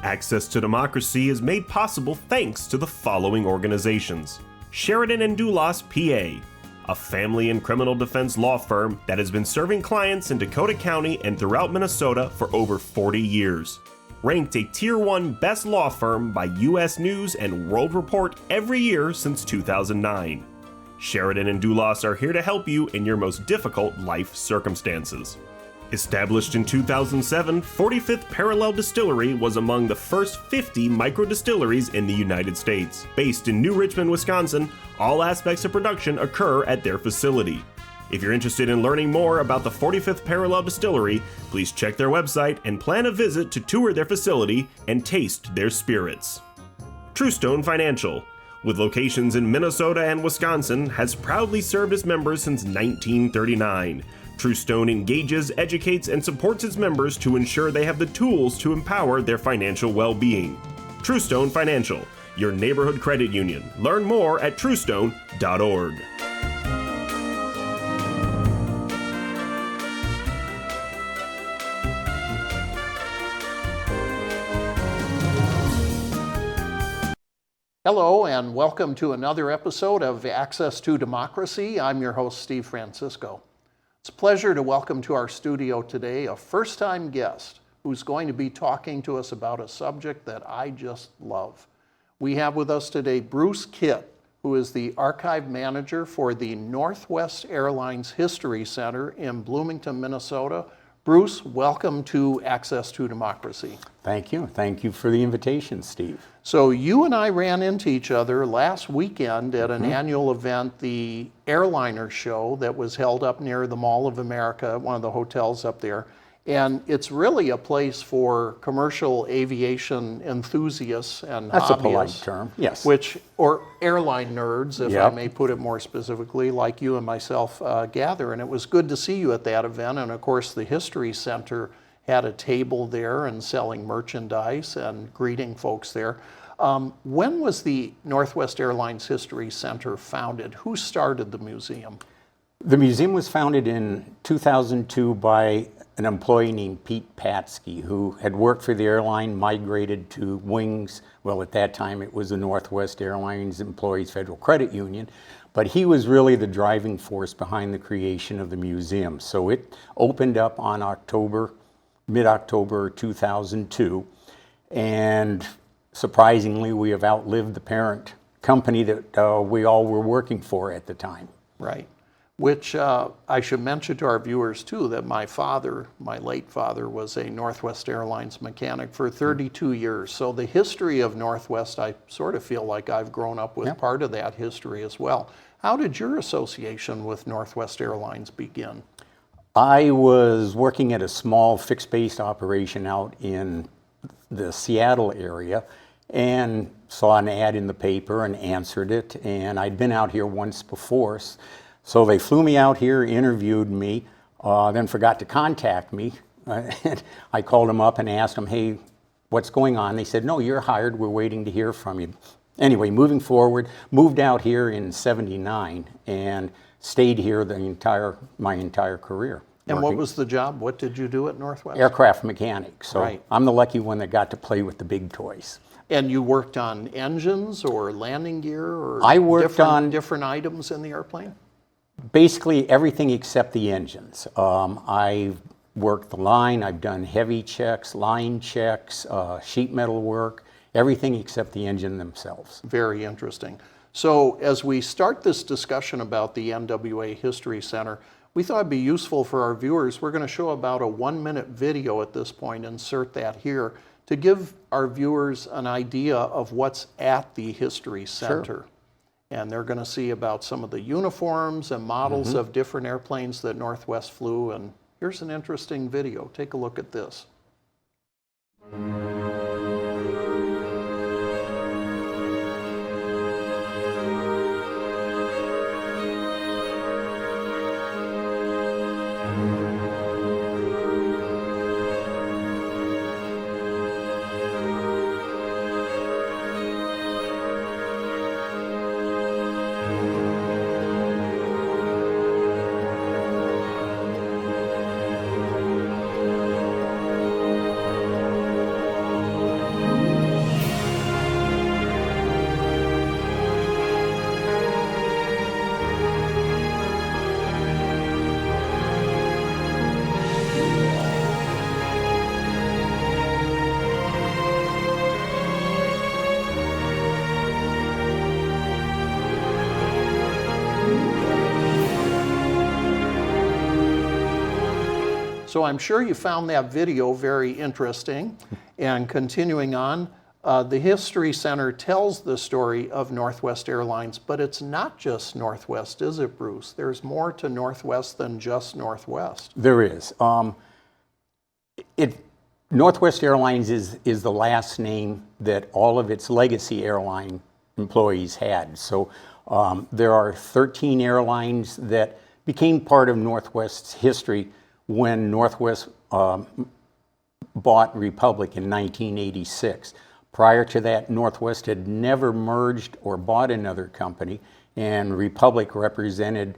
Access to Democracy is made possible thanks to the following organizations. Sheridan & Dulas, PA, a family and criminal defense law firm that has been serving clients in Dakota County and throughout Minnesota for over 40 years. Ranked a Tier 1 Best Law Firm by U.S. News and World Report every year since 2009. Sheridan & Dulas are here to help you in your most difficult life circumstances. Established in 2007, 45th Parallel Distillery was among the first 50 microdistilleries in the United States. Based in New Richmond, Wisconsin, all aspects of production occur at their facility. If you're interested in learning more about the 45th Parallel Distillery, please check their website and plan a visit to tour their facility and taste their spirits. Truestone Financial, with locations in Minnesota and Wisconsin, has proudly served its members since 1939. Truestone engages, educates, and supports its members to ensure they have the tools to empower their financial well-being. Truestone Financial, your neighborhood credit union. Learn more at truestone.org. Hello and welcome to another episode of Access to Democracy. I'm your host, Steve Francisco. It's a pleasure to welcome to our studio today a first-time guest who's going to be talking to us about a subject that I just love. We have with us today Bruce Kitt, who is the archive manager for the Northwest Airlines History Center in Bloomington, Minnesota. Bruce, welcome to Access to Democracy. Thank you. Thank you for the invitation, Steve. So you and I ran into each other last weekend at an annual event, the Airliner Show, that was held up near the Mall of America, one of the hotels up there. And it's really a place for commercial aviation enthusiasts and That's hobbyists. a polite term, yes. Or airline nerds, if I may put it more specifically, like you and myself gather. And it was good to see you at that event. And of course, the History Center had a table there and selling merchandise and greeting folks there. When was the Northwest Airlines History Center founded? Who started the museum? The museum was founded in 2002 by an employee named Pete Patsky, who had worked for the airline, migrated to Wings. Well, at that time, it was the Northwest Airlines Employees Federal Credit Union. But he was really the driving force behind the creation of the museum. So it opened up on mid-October 2002. And surprisingly, we have outlived the parent company that we all were working for at the time. Right. Which I should mention to our viewers too, that my late father, was a Northwest Airlines mechanic for 32 years. So the history of Northwest, I sort of feel like I've grown up with part of that history as well. How did your association with Northwest Airlines begin? I was working at a small fixed-base operation out in the Seattle area and saw an ad in the paper and answered it. And I'd been out here once before. So they flew me out here, interviewed me, then forgot to contact me. I called them up and asked them, hey, what's going on? They said, no, you're hired. We're waiting to hear from you. Anyway, moving forward, moved out here in '79 and stayed here my entire career. And what was the job? What did you do at Northwest? Aircraft mechanic. So right. I'm the lucky one that got to play with the big toys. And you worked on engines or landing gear or I worked on different items in the airplane? Basically everything except the engines. I've worked the line, I've done heavy checks, line checks, sheet metal work, everything except the engine themselves. Very interesting. So as we start this discussion about the NWA History Center, we thought it'd be useful for our viewers. We're going to show about a 1-minute video at this point, insert that here, to give our viewers an idea of what's at the History Center. Sure. And they're going to see about some of the uniforms and models of different airplanes that Northwest flew. And here's an interesting video. Take a look at this. So I'm sure you found that video very interesting. And continuing on, the History Center tells the story of Northwest Airlines, but it's not just Northwest, is it, Bruce? There's more to Northwest than just Northwest. There is. Northwest Airlines is the last name that all of its legacy airline employees had. So there are 13 airlines that became part of Northwest's history when Northwest bought Republic in 1986. Prior to that, Northwest had never merged or bought another company, and Republic represented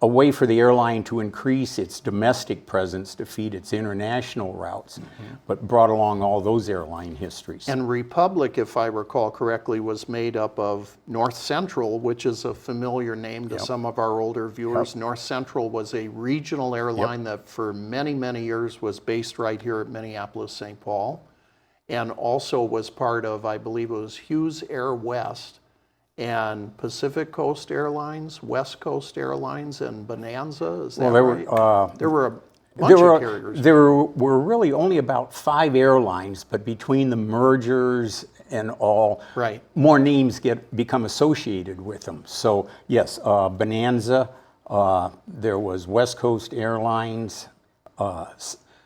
a way for the airline to increase its domestic presence to feed its international routes, but brought along all those airline histories. And Republic, if I recall correctly, was made up of North Central, which is a familiar name to some of our older viewers. North Central was a regional airline that for many, many years was based right here at Minneapolis, St. Paul, and also was part of, I believe it was Hughes Air West, and Pacific Coast Airlines, West Coast Airlines, and Bonanza. Is that right? There were a bunch of carriers. There were really only about 5 airlines, but between the mergers and all, more names become associated with them. So yes, Bonanza, there was West Coast Airlines,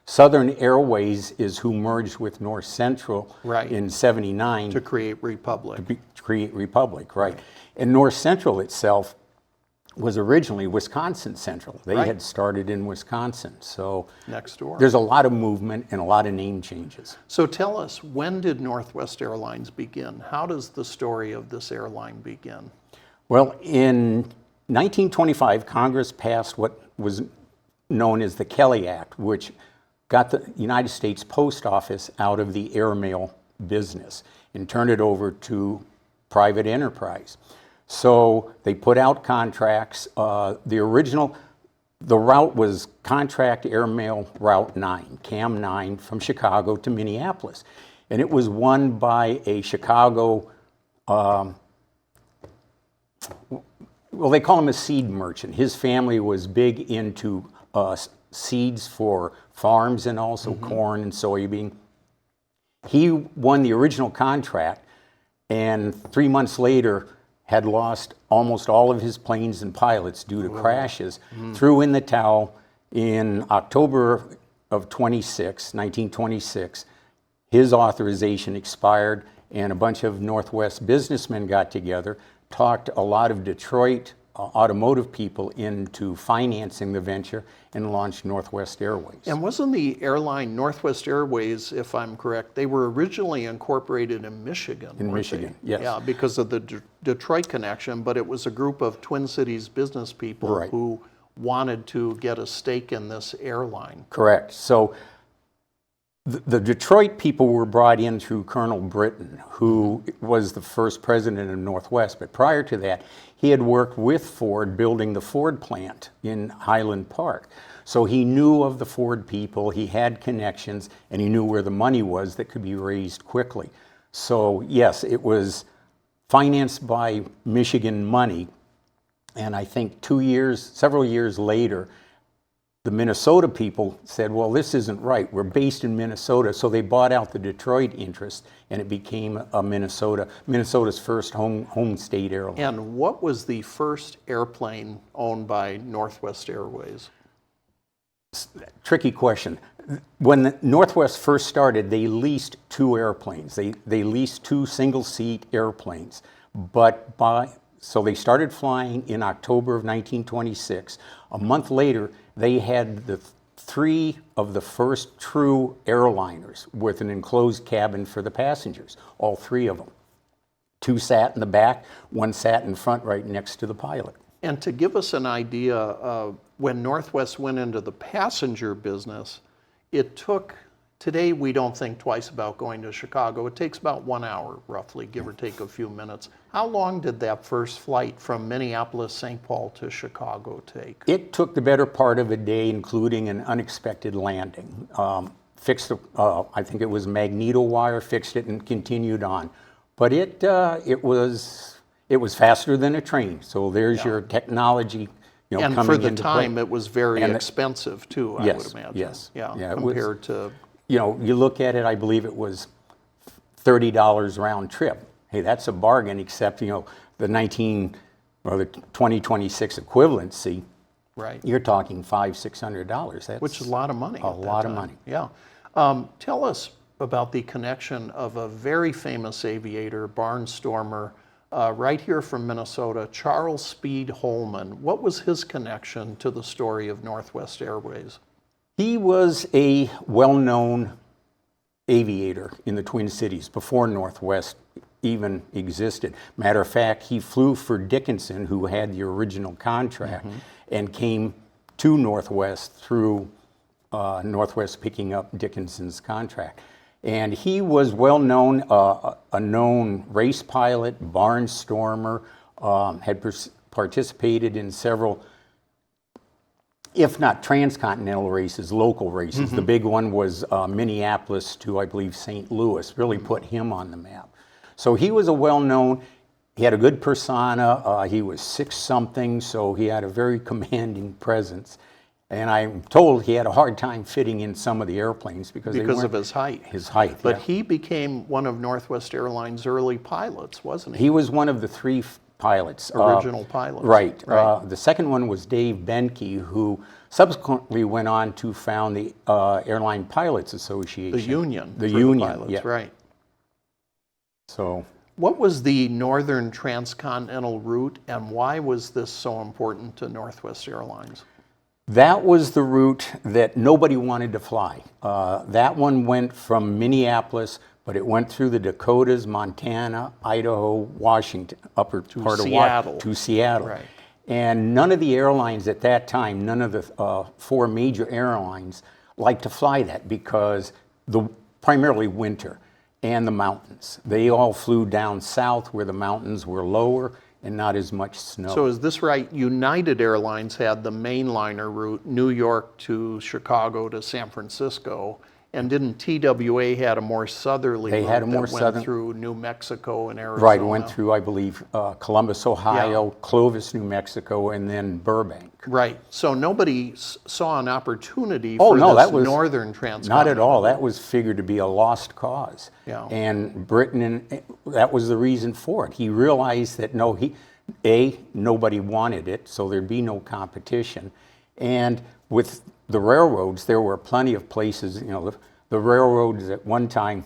Southern Airways is who merged with North Central in '79 to create Republic. Right. And North Central itself was originally Wisconsin Central. They had started in Wisconsin. So next door. There's a lot of movement and a lot of name changes. So tell us, when did Northwest Airlines begin? How does the story of this airline begin? Well, in 1925, Congress passed what was known as the Kelly Act, which got the United States Post Office out of the airmail business and turned it over to private enterprise. So they put out contracts. The route was Contract Airmail Route 9, CAM 9, from Chicago to Minneapolis. And it was won by a Chicago, well, they call him a seed merchant. His family was big into seeds for farms and also corn and soybean. He won the original contract, and 3 months later had lost almost all of his planes and pilots due to crashes, threw in the towel in October of 1926. His authorization expired, and a bunch of Northwest businessmen got together, talked a lot of Detroit automotive people into financing the venture, and launched Northwest Airways. And wasn't the airline Northwest Airways, if I'm correct, they were originally incorporated in Michigan? In Michigan, yes. Yeah, because of the Detroit connection, but it was a group of Twin Cities business people who wanted to get a stake in this airline. Correct. So the Detroit people were brought in through Colonel Britton, who was the first president of Northwest. But prior to that, he had worked with Ford building the Ford plant in Highland Park. So he knew of the Ford people, he had connections, and he knew where the money was that could be raised quickly. So yes, it was financed by Michigan money. And I think several years later, the Minnesota people said, well, this isn't right. We're based in Minnesota. So they bought out the Detroit interest, and it became a Minnesota's first home state airline. And what was the first airplane owned by Northwest Airways? Tricky question. When Northwest first started, they leased 2 airplanes. They leased 2 single-seat airplanes. So they started flying in October of 1926. A month later, they had the 3 of the first true airliners with an enclosed cabin for the passengers, all 3 of them. 2 sat in the back, 1 sat in front right next to the pilot. And to give us an idea of when Northwest went into the passenger business, it took, today we don't think twice about going to Chicago. It takes about 1 hour, roughly, give or take a few minutes. How long did that first flight from Minneapolis, St. Paul to Chicago take? It took the better part of a day, including an unexpected landing. Fixed I think it was magneto wire, fixed it and continued on. But it was faster than a train. So there's your technology And coming for the into time, play. it was very And expensive too, I Yes, would imagine. yes. Yeah, Yeah, it was- compared to, You look at it, I believe it was $30 round trip. Hey, that's a bargain, except, the 2026 equivalency, right, you're talking $500-600. That's which is a lot of money. a at that lot of time. money. Yeah. Tell us about the connection of a very famous aviator, barnstormer, right here from Minnesota, Charles Speed Holman. What was his connection to the story of Northwest Airways? He was a well-known aviator in the Twin Cities before Northwest even existed. Matter of fact, he flew for Dickinson, who had the original contract, and came to Northwest through Northwest picking up Dickinson's contract. And he was well known, a known race pilot, barnstormer, had participated in several, if not transcontinental races, local races. The big one was Minneapolis to, I believe, St. Louis, really put him on the map. So he was a well-known, he had a good persona, he was 6-something, so he had a very commanding presence. And I'm told he had a hard time fitting in some of the airplanes because of his height. His height, But yeah. he became one of Northwest Airlines' early pilots, wasn't he? He was one of the 3 pilots. Original pilots. Right. Right. The second one was Dave Benke, who subsequently went on to found the Airline Pilots Association. The union. The for union, the pilots, yeah. right. So What was the northern transcontinental route, and why was this so important to Northwest Airlines? that was the route that nobody wanted to fly. That one went from Minneapolis, but it went through the Dakotas, Montana, Idaho, Washington, upper part Seattle. of to Seattle. Right. And none of the airlines at that time, none of the 4 major airlines liked to fly that because primarily winter and the mountains. They all flew down south where the mountains were lower and not as much snow. So is this right? United Airlines had the mainliner route, New York to Chicago to San Francisco, and didn't TWA had a more southerly They route had a more that went southern- through New Mexico and Arizona? Right, went through, I believe, Columbus, Ohio, Clovis, New Mexico, and then Burbank. Right. So nobody saw an opportunity Oh, for no, this that was northern transcontinental. Not at all. That was figured to be a lost cause. Yeah. And Britain, that was the reason for it. He realized that nobody wanted it, so there'd be no competition. And with the railroads, there were plenty of places, the railroads at one time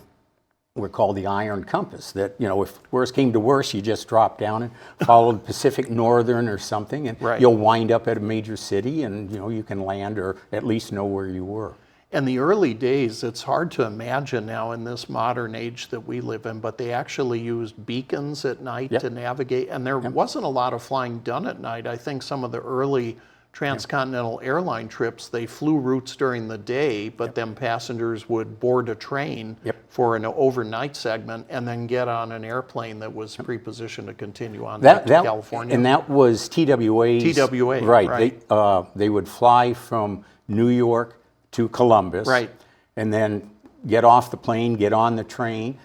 were called the Iron Compass, that, if worse came to worse, you just drop down and follow the Pacific Northern or something, and Right. you'll wind up at a major city, and, you can land or at least know where you were. In the early days, it's hard to imagine now in this modern age that we live in, but they actually used beacons at night Yep. to navigate, and there wasn't a lot of flying done at night. I think some of the early transcontinental airline trips, they flew routes during the day, but then passengers would board a train for an overnight segment and then get on an airplane that was pre-positioned to continue on back to California. And that was TWA's. TWA, Right. right. They would fly from New York to Columbus. Right. And then get off the plane, get on the train.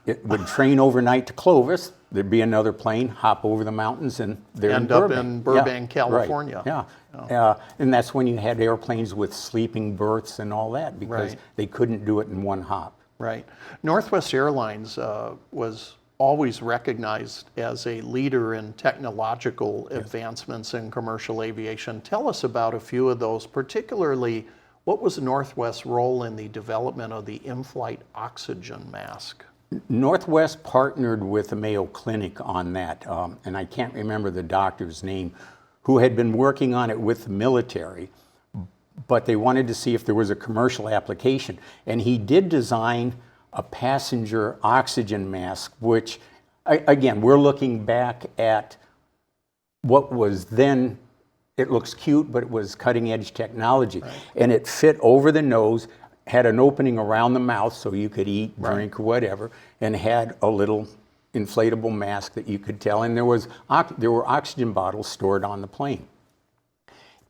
It would train overnight to Clovis. There'd be another plane, hop over the mountains, and they're End in up Burbank. in Burbank, Right. California. Yeah. And that's when you had airplanes with sleeping berths and all that, because Right. they couldn't do it in one hop. Right. Northwest Airlines was always recognized as a leader in technological advancements in commercial aviation. Tell us about a few of those, particularly what was Northwest's role in the development of the in-flight oxygen mask? Northwest partnered with the Mayo Clinic on that, and I can't remember the doctor's name, who had been working on it with the military, but they wanted to see if there was a commercial application. And he did design a passenger oxygen mask, which, again, we're looking back at what was then, it looks cute, but it was cutting edge technology. Right. And it fit over the nose, had an opening around the mouth so you could eat, drink, or whatever, and had a little inflatable mask that you could tell. And there were oxygen bottles stored on the plane.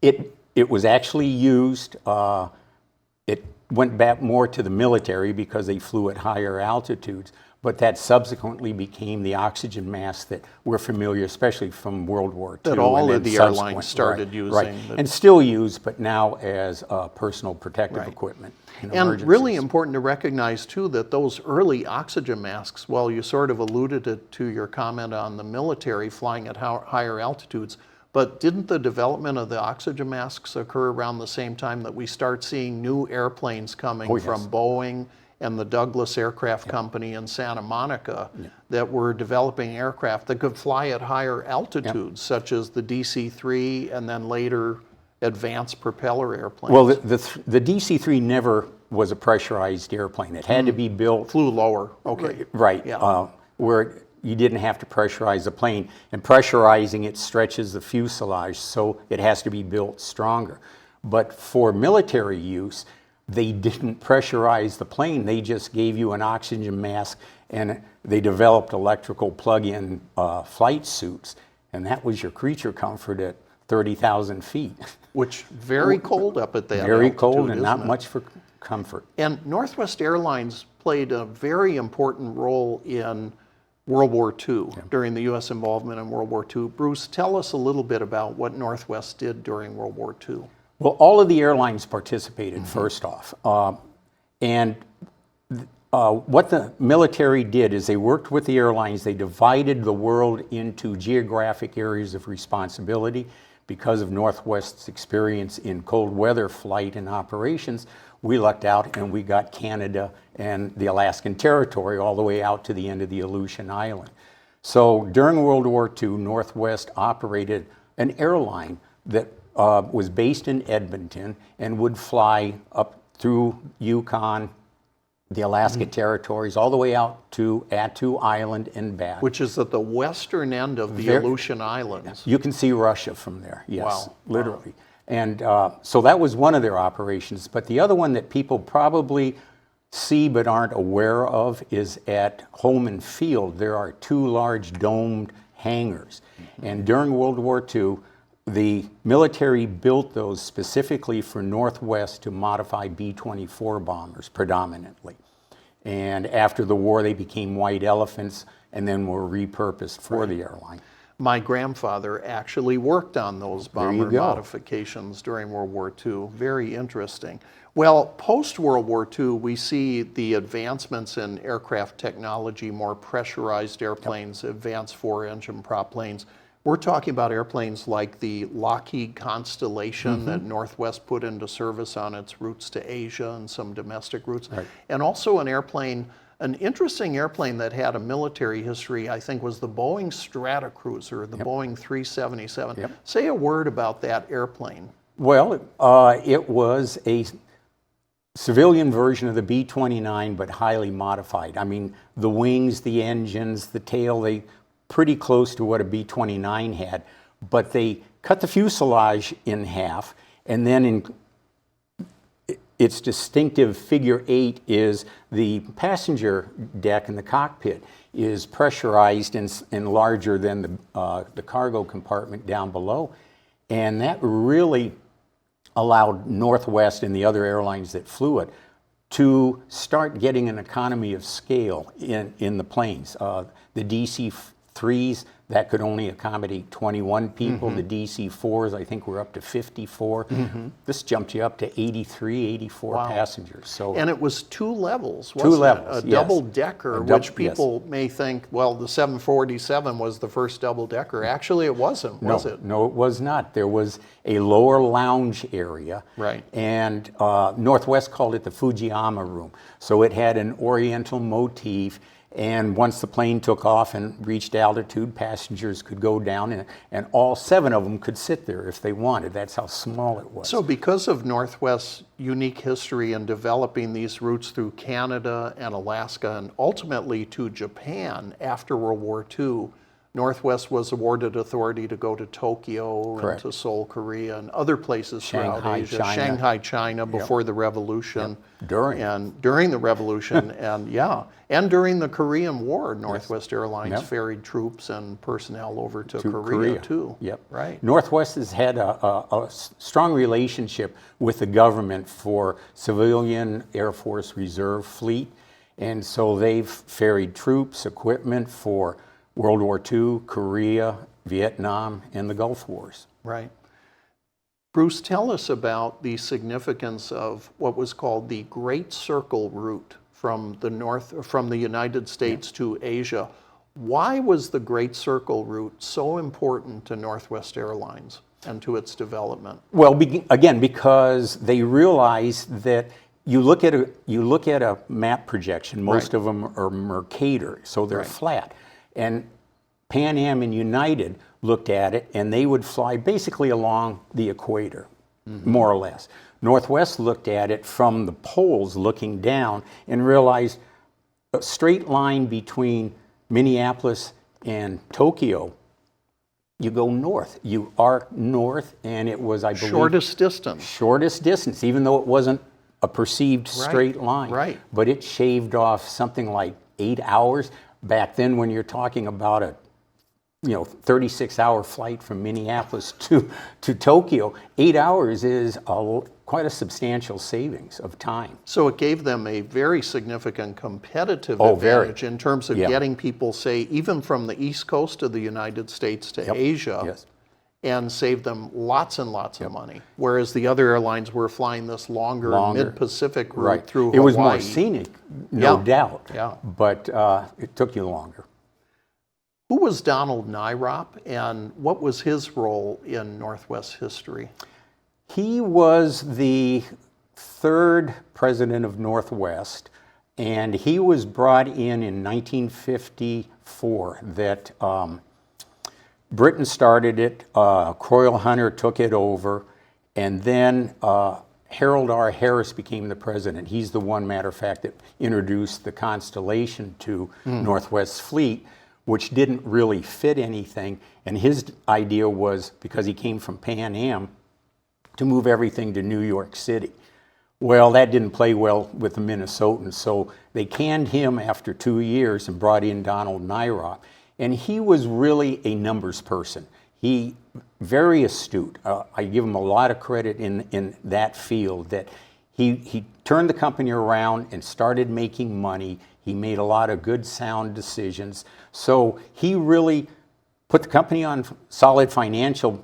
It was actually used, it went back more to the military because they flew at higher altitudes, but that subsequently became the oxygen mask that we're familiar, especially from World War II. That all and of then the airlines started using. Right. And still use, but now as personal protective equipment. And really important to recognize too that those early oxygen masks, well, you sort of alluded to your comment on the military flying at higher altitudes, but didn't the development of the oxygen masks occur around the same time that we start seeing new airplanes coming from Boeing and the Douglas Aircraft Company in Santa Monica that were developing aircraft that could fly at higher altitudes, such as the DC-3 and then later advanced propeller airplanes? Well, the DC-3 never was a pressurized airplane. It had to be built. Flew lower, okay. Right, where you didn't have to pressurize the plane. And pressurizing it stretches the fuselage, so it has to be built stronger. But for military use, they didn't pressurize the plane. They just gave you an oxygen mask, and they developed electrical plug-in flight suits. And that was your creature comfort at 30,000 feet. Which very cold up at that Very altitude, cold and not isn't it? much for comfort. And Northwest Airlines played a very important role in World War II, during the U.S. involvement in World War II. Bruce, tell us a little bit about what Northwest did during World War II. Well, all of the airlines participated, first off. And what the military did is they worked with the airlines. They divided the world into geographic areas of responsibility. Because of Northwest's experience in cold weather flight and operations, we lucked out and we got Canada and the Alaskan Territory all the way out to the end of the Aleutian Island. So during World War II, Northwest operated an airline that was based in Edmonton and would fly up through Yukon, the Alaska Territories, all the way out to Attu Island and back. Which is at the western end of the Aleutian Islands. You can see Russia from there, yes, Wow. literally. And so that was one of their operations. But the other one that people probably see but aren't aware of is at Holman Field. There are two large domed hangars. And during World War II, the military built those specifically for Northwest to modify B-24 bombers predominantly. And after the war, they became White Elephants and then were repurposed for the airline. My grandfather actually worked on those bomber modifications during World War II. Very interesting. Well, post-World War II, we see the advancements in aircraft technology, more pressurized airplanes, advanced four-engine prop planes. We're talking about airplanes like the Lockheed Constellation that Northwest put into service on its routes to Asia and some domestic routes. And also an airplane, an interesting airplane that had a military history, I think, was the Boeing Stratocruiser, the Boeing 377. Say a word about that airplane. Well, it was a civilian version of the B-29, but highly modified. I mean, the wings, the engines, the tail, they pretty close to what a B-29 had, but they cut the fuselage in half, and then in its distinctive figure 8 is the passenger deck in the cockpit is pressurized and larger than the cargo compartment down below. And that really allowed Northwest and the other airlines that flew it to start getting an economy of scale in the planes. The DC-3s, that could only accommodate 21 people. The DC-4s, I think, were up to 54. This jumped you up to 83, 84 passengers. So, and it was two levels, wasn't it? Two levels, A double-decker, yes. which people may think, well, the 747 was the first double-decker. Actually, it wasn't, was it? No, it was not. There was a lower lounge area. Right. And Northwest called it the Fujiyama room. So it had an oriental motif. And once the plane took off and reached altitude, passengers could go down, and all 7 of them could sit there if they wanted. That's how small it was. So because of Northwest's unique history in developing these routes through Canada and Alaska and ultimately to Japan after World War II, Northwest was awarded authority to go to Tokyo and to Seoul, Korea, and other places throughout Asia. Shanghai, China, before the revolution. During the revolution, and during the Korean War, Northwest Airlines ferried troops and personnel over to Korea too. Right. Northwest has had a strong relationship with the government for civilian Air Force Reserve fleet. And so they've ferried troops, equipment for World War II, Korea, Vietnam, and the Gulf Wars. Right. Bruce, tell us about the significance of what was called the Great Circle route from the United States to Asia. Why was the Great Circle route so important to Northwest Airlines and to its development? Well, again, because they realized that you look at a map projection. Most of them are Mercator, so they're flat. And Pan Am and United looked at it, and they would fly basically along the equator, more or less. Northwest looked at it from the poles looking down and realized a straight line between Minneapolis and Tokyo, you go north. You arc north, and it was, I believe... Shortest distance. Shortest distance, even though it wasn't a perceived straight line. Right. But it shaved off something like 8 hours. Back then, when you're talking about a 36-hour flight from Minneapolis to Tokyo, 8 hours is quite a substantial savings of time. So it gave them a very significant competitive advantage in terms of getting people, say, even from the East Coast of the United States to Asia, and saved them lots and lots of money. Whereas the other airlines were flying this longer. Mid-Pacific route through Hawaii. It was more scenic, no doubt, Yeah. but it took you longer. Who was Donald Nyrop, and what was his role in Northwest history? He was the third president of Northwest, and he was brought in 1954. That Britain started it, Croyle Hunter took it over, and then Harold R. Harris became the president. He's the one, matter of fact, that introduced the Constellation to Northwest's fleet, which didn't really fit anything. And his idea was, because he came from Pan Am, to move everything to New York City. Well, that didn't play well with the Minnesotans, so they canned him after 2 years and brought in Donald Nyrop. And he was really a numbers person. He, very astute. I give him a lot of credit in that field, that he turned the company around and started making money. He made a lot of good, sound decisions. So he really put the company on solid financial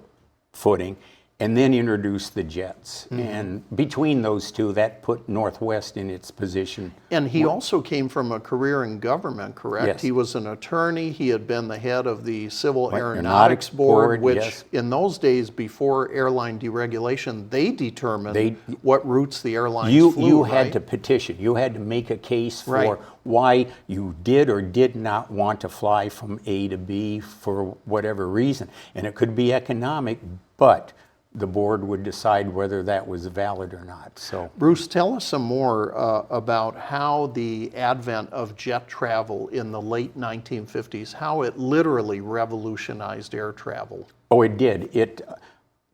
footing, and then introduced the jets. And between those two, that put Northwest in its position. And he also came from a career in government, correct? Yes. He was an attorney. He had been the head of the Civil Aeronautics Board, which in those days, before airline deregulation, they determined what routes the airlines flew. You had to petition. You had to make a case for why you did or did not want to fly from A to B for whatever reason. And it could be economic, but the board would decide whether that was valid or not. So, Bruce, tell us some more about how the advent of jet travel in the late 1950s, how it literally revolutionized air travel. Oh, it did.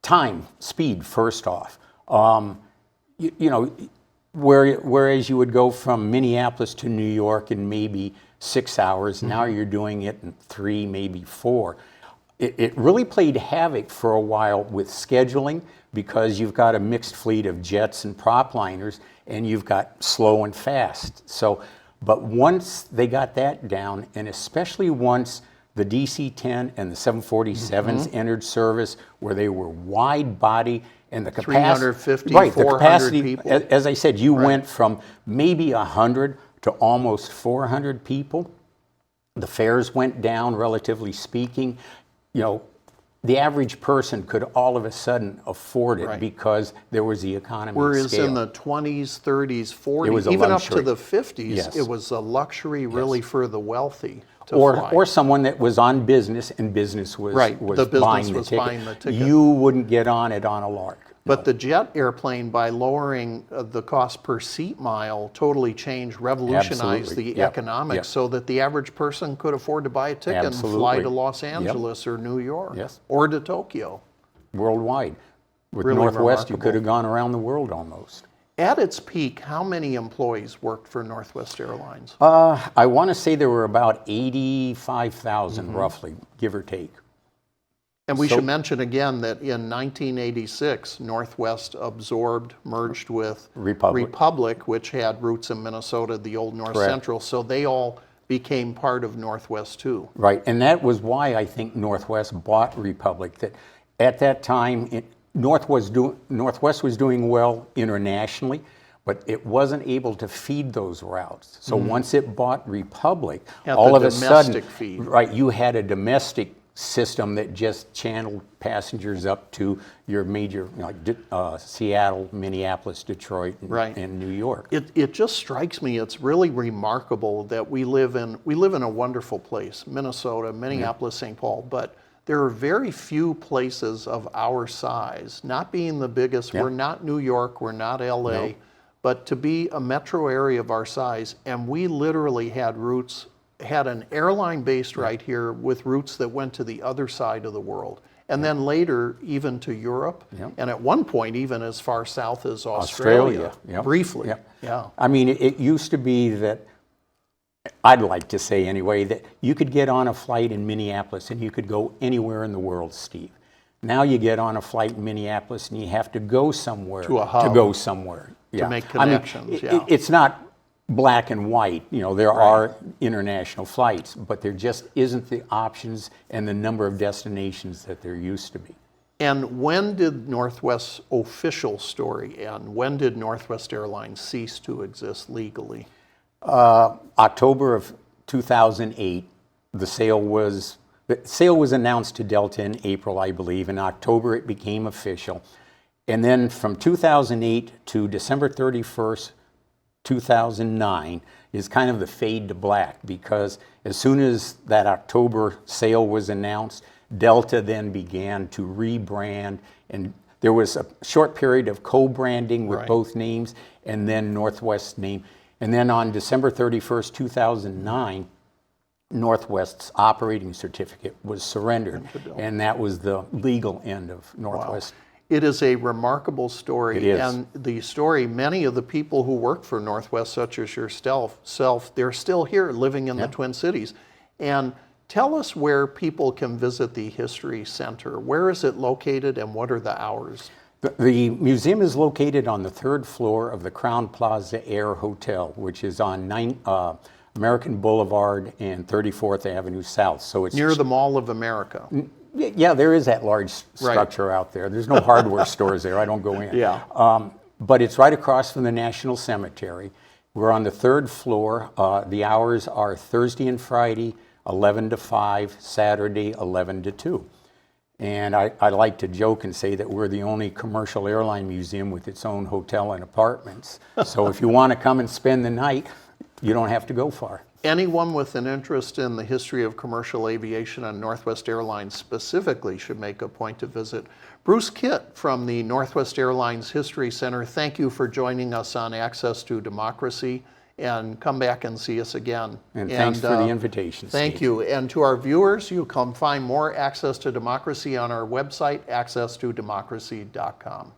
Time, speed, first off. Whereas you would go from Minneapolis to New York in maybe 6 hours, now you're doing it in 3, maybe 4. It really played havoc for a while with scheduling, because you've got a mixed fleet of jets and prop liners, and you've got slow and fast. So, but once they got that down, and especially once the DC-10 and the 747s entered service, where they were wide body and the capacity, 350, the 400 capacity, people. as I said, you went from maybe 100 to almost 400 people. The fares went down, relatively speaking. The average person could all of a sudden afford it because there was the economy Whereas scale. in the 20s, 30s, 40s, It was a even luxury. up to the 50s, Yes. it was a luxury really for the wealthy to or fly. or someone that was on business, and business was, The business buying was the ticket. buying the ticket. You wouldn't get on it on a lark. But the jet airplane, by lowering the cost per seat mile, totally changed, revolutionized Absolutely. the economics so that the average person could afford to buy a ticket and fly to Los Angeles or New York or to Tokyo. Worldwide. With Really Northwest, you remarkable. could have gone around the world almost. At its peak, how many employees worked for Northwest Airlines? I want to say there were about 85,000 roughly, give or take. And we should mention again that in 1986, Northwest merged with Republic, which had roots in Minnesota, the old North Central, so they all became part of Northwest too. Right, and that was why I think Northwest bought Republic. That at that time, Northwest was doing well internationally, but it wasn't able to feed those routes. So once it bought Republic, all of a sudden, right, you had a domestic system that just channeled passengers up to your major, like Seattle, Minneapolis, Detroit, and New York. It just strikes me, it's really remarkable that we live in a wonderful place, Minnesota, Minneapolis, St. Paul, but there are very few places of our size, not being the biggest. We're not New York, we're not LA, but to be a metro area of our size, and we literally had an airline based right here with routes that went to the other side of the world. And then later, even to Europe, and at one point, even as far south as Australia. Briefly. I mean, it used to be that, I'd like to say anyway, that you could get on a flight in Minneapolis and you could go anywhere in the world, Steve. Now you get on a flight in Minneapolis and you have to go somewhere to a hub to go somewhere. To make connections. I mean, it's not black and white. You know, there are international flights, but there just isn't the options and the number of destinations that there used to be. And when did Northwest's official story end? When did Northwest Airlines cease to exist legally? October of 2008, the sale was announced to Delta in April, I believe. In October, it became official. And then from 2008 to December 31st, 2009 is kind of the fade to black, because as soon as that October sale was announced, Delta then began to rebrand, and there was a short period of co-branding with both names, and then Northwest's name. And then on December 31st, 2009, Northwest's operating certificate was surrendered, and that was the legal end of Northwest. Wow. It is a remarkable story. It is. And the story, many of the people who worked for Northwest, such as yourself, they're still here living in the Twin Cities. And tell us where people can visit the History Center. Where is it located and what are the hours? The museum is located on the 3rd floor of the Crown Plaza Air Hotel, which is on American Boulevard and 34th Avenue South. So it's near the Mall of America. Yeah, there is that large structure out there. There's no hardware stores there. I don't go in. But it's right across from the National Cemetery. We're on the 3rd floor. The hours are Thursday and Friday, 11 to 5, Saturday, 11 to 2. And I like to joke and say that we're the only commercial airline museum with its own hotel and apartments. So if you want to come and spend the night, you don't have to go far. Anyone with an interest in the history of commercial aviation and Northwest Airlines specifically should make a point to visit. Bruce Kitt from the Northwest Airlines History Center, thank you for joining us on Access to Democracy, and come back and see us again. And thanks for the invitation, Thank Steve. you. And to our viewers, you can find more Access to Democracy on our website, accesstodemocracy.com.